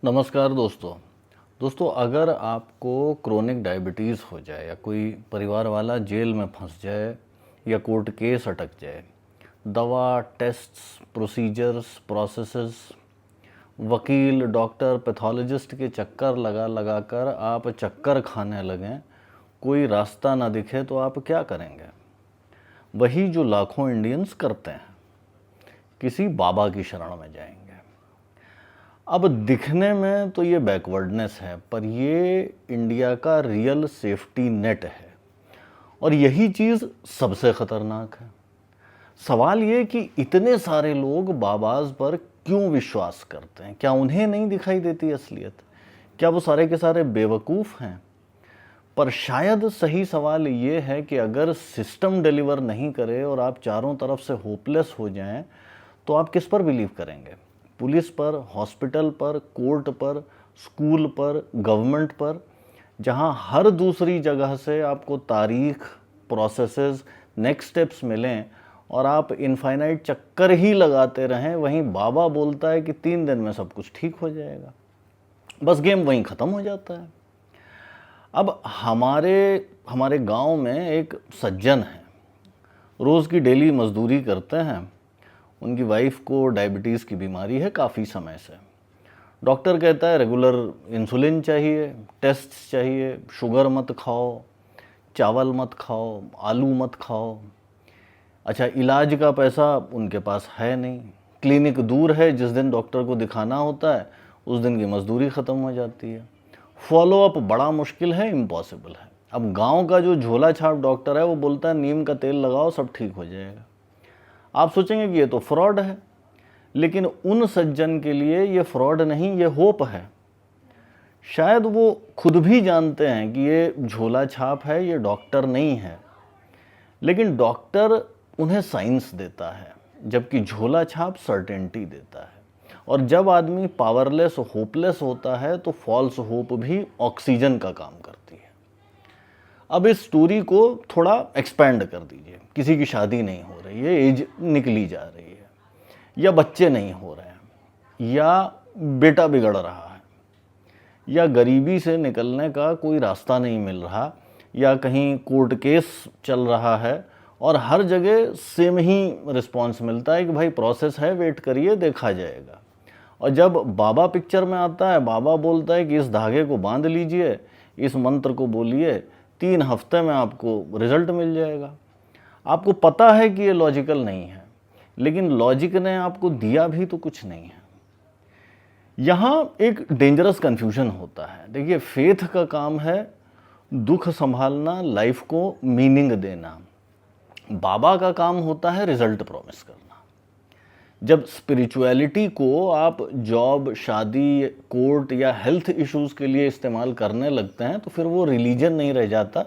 नमस्कार दोस्तों अगर आपको क्रोनिक डायबिटीज़ हो जाए या कोई परिवार वाला जेल में फंस जाए या कोर्ट केस अटक जाए, दवा, टेस्ट्स, प्रोसीजर्स, प्रोसेसेस, वकील, डॉक्टर, पैथोलॉजिस्ट के चक्कर लगा लगा कर आप चक्कर खाने लगें, कोई रास्ता ना दिखे तो आप क्या करेंगे? वही जो लाखों इंडियंस करते हैं, किसी बाबा की शरण में जाएंगे। अब दिखने में तो ये बैकवर्डनेस है, पर ये इंडिया का रियल सेफ्टी नेट है और यही चीज़ सबसे ख़तरनाक है। सवाल ये कि इतने सारे लोग बाबाज पर क्यों विश्वास करते हैं? क्या उन्हें नहीं दिखाई देती असलियत? क्या वो सारे के सारे बेवकूफ़ हैं? पर शायद सही सवाल ये है कि अगर सिस्टम डिलीवर नहीं करे और आप चारों तरफ से होपलेस हो जाएं, तो आप किस पर बिलीव करेंगे? पुलिस पर, हॉस्पिटल पर, कोर्ट पर, स्कूल पर, गवर्नमेंट पर, जहां हर दूसरी जगह से आपको तारीख, प्रोसेसेस, नेक्स्ट स्टेप्स मिलें और आप इनफाइनाइट चक्कर ही लगाते रहें, वहीं बाबा बोलता है कि 3 दिन में सब कुछ ठीक हो जाएगा। बस गेम वहीं ख़त्म हो जाता है। अब हमारे गांव में एक सज्जन हैं, रोज़ की डेली मजदूरी करते हैं। उनकी वाइफ को डायबिटीज़ की बीमारी है काफ़ी समय से। डॉक्टर कहता है रेगुलर इंसुलिन चाहिए, टेस्ट्स चाहिए, शुगर मत खाओ, चावल मत खाओ, आलू मत खाओ। अच्छा, इलाज का पैसा उनके पास है नहीं, क्लिनिक दूर है, जिस दिन डॉक्टर को दिखाना होता है उस दिन की मजदूरी ख़त्म हो जाती है। फॉलोअप बड़ा मुश्किल है, इम्पॉसिबल है। अब गांव का जो झोला छाप डॉक्टर है वो बोलता है नीम का तेल लगाओ सब ठीक हो जाएगा। आप सोचेंगे कि ये तो फ्रॉड है, लेकिन उन सज्जन के लिए ये फ्रॉड नहीं, ये होप है। शायद वो खुद भी जानते हैं कि ये झोला छाप है, ये डॉक्टर नहीं है, लेकिन डॉक्टर उन्हें साइंस देता है, जबकि झोला छाप सर्टेनिटी देता है। और जब आदमी पावरलेस, होपलेस होता है तो फॉल्स होप भी ऑक्सीजन का काम करती है। अब इस स्टोरी को थोड़ा एक्सपेंड कर दीजिए। किसी की शादी नहीं हो रही है, एज निकली जा रही है, या बच्चे नहीं हो रहे हैं, या बेटा बिगड़ रहा है, या गरीबी से निकलने का कोई रास्ता नहीं मिल रहा, या कहीं कोर्ट केस चल रहा है और हर जगह सेम ही रिस्पॉन्स मिलता है कि भाई प्रोसेस है, वेट करिए, देखा जाएगा। और जब बाबा पिक्चर में आता है, बाबा बोलता है कि इस धागे को बांध लीजिए, इस मंत्र को बोलिए, 3 हफ्ते में आपको रिजल्ट मिल जाएगा। आपको पता है कि ये लॉजिकल नहीं है, लेकिन लॉजिक ने आपको दिया भी तो कुछ नहीं है। यहाँ एक डेंजरस कन्फ्यूजन होता है। देखिए, फेथ का काम है दुख संभालना, लाइफ को मीनिंग देना। बाबा का काम होता है रिजल्ट प्रॉमिस करना। जब स्पिरिचुअलिटी को आप जॉब, शादी, कोर्ट या हेल्थ इश्यूज़ के लिए इस्तेमाल करने लगते हैं तो फिर वो रिलीजन नहीं रह जाता,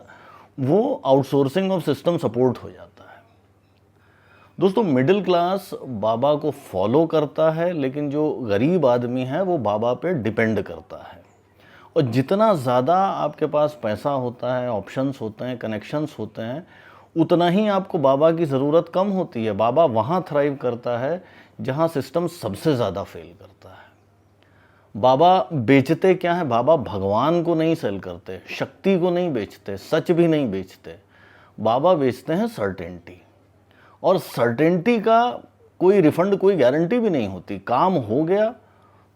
वो आउटसोर्सिंग ऑफ सिस्टम सपोर्ट हो जाता है। दोस्तों, मिडिल क्लास बाबा को फॉलो करता है, लेकिन जो गरीब आदमी है वो बाबा पे डिपेंड करता है। और जितना ज़्यादा आपके पास पैसा होता है, ऑप्शंस होते हैं, कनेक्शंस होते हैं, उतना ही आपको बाबा की ज़रूरत कम होती है। बाबा वहाँ थ्राइव करता है जहाँ सिस्टम सबसे ज़्यादा फेल करता है। बाबा बेचते क्या है? बाबा भगवान को नहीं सेल करते, शक्ति को नहीं बेचते, सच भी नहीं बेचते। बाबा बेचते हैं सर्टेनिटी, और सर्टेनिटी का कोई रिफंड, कोई गारंटी भी नहीं होती। काम हो गया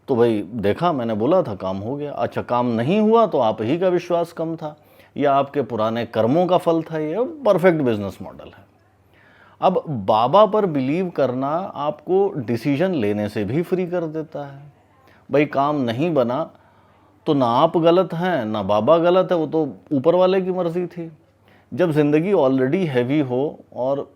तो भाई देखा, मैंने बोला था काम हो गया। अच्छा, काम नहीं हुआ तो आप ही का विश्वास कम था या आपके पुराने कर्मों का फल था। ये परफेक्ट बिजनेस मॉडल है। अब बाबा पर बिलीव करना आपको डिसीजन लेने से भी फ्री कर देता है। भाई काम नहीं बना तो ना आप गलत हैं ना बाबा गलत है, वो तो ऊपर वाले की मर्जी थी। जब ज़िंदगी ऑलरेडी हैवी हो और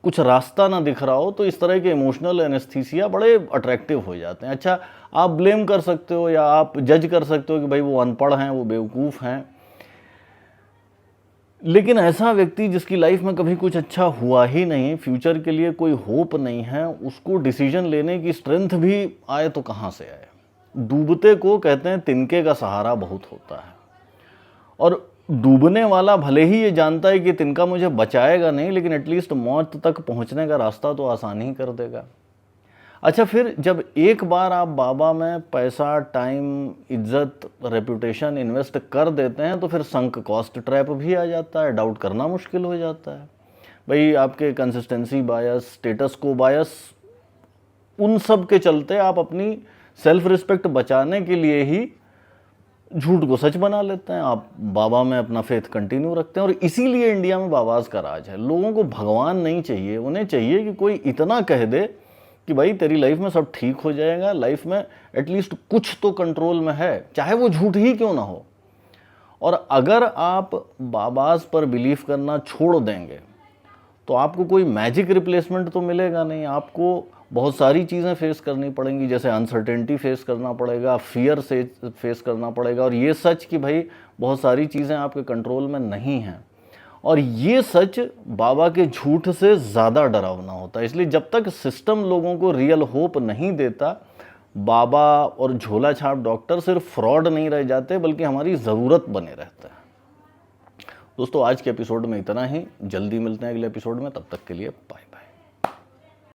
कुछ रास्ता ना दिख रहा हो तो इस तरह के इमोशनल एनेस्थीसिया बड़े अट्रैक्टिव हो जाते हैं। अच्छा, आप ब्लेम कर सकते हो या आप जज कर सकते हो कि भाई वो अनपढ़ हैं, वो बेवकूफ़ हैं, लेकिन ऐसा व्यक्ति जिसकी लाइफ में कभी कुछ अच्छा हुआ ही नहीं, फ्यूचर के लिए कोई होप नहीं है, उसको डिसीजन लेने की स्ट्रेंथ भी आए तो कहाँ से आए? डूबते को कहते हैं तिनके का सहारा बहुत होता है, और डूबने वाला भले ही ये जानता है कि तिनका मुझे बचाएगा नहीं, लेकिन एटलीस्ट मौत तक पहुंचने का रास्ता तो आसान ही कर देगा। अच्छा, फिर जब एक बार आप बाबा में पैसा, टाइम, इज्जत, रेपुटेशन इन्वेस्ट कर देते हैं तो फिर संक कॉस्ट ट्रैप भी आ जाता है, डाउट करना मुश्किल हो जाता है। भाई आपके कंसिस्टेंसी बायस, स्टेटस को बायस, उन सब के चलते आप अपनी सेल्फ रिस्पेक्ट बचाने के लिए ही झूठ को सच बना लेते हैं। आप बाबा में अपना फेथ कंटिन्यू रखते हैं और इसीलिए इंडिया में बाबाज का राज है। लोगों को भगवान नहीं चाहिए, उन्हें चाहिए कि कोई इतना कह दे कि भाई तेरी लाइफ में सब ठीक हो जाएगा, लाइफ में एटलीस्ट कुछ तो कंट्रोल में है, चाहे वो झूठ ही क्यों ना हो। और अगर आप बाबाज पर बिलीव करना छोड़ देंगे तो आपको कोई मैजिक रिप्लेसमेंट तो मिलेगा नहीं। आपको बहुत सारी चीज़ें फेस करनी पड़ेंगी, जैसे अनसर्टेनिटी फेस करना पड़ेगा, फियर से फेस करना पड़ेगा, और ये सच कि भाई बहुत सारी चीज़ें आपके कंट्रोल में नहीं हैं। और ये सच बाबा के झूठ से ज़्यादा डरावना होता है। इसलिए जब तक सिस्टम लोगों को रियल होप नहीं देता, बाबा और झोला छाप डॉक्टर सिर्फ फ्रॉड नहीं रह जाते बल्कि हमारी ज़रूरत बने रहते हैं। दोस्तों, आज के एपिसोड में इतना ही। जल्दी मिलते हैं अगले एपिसोड में, तब तक के लिए बाय।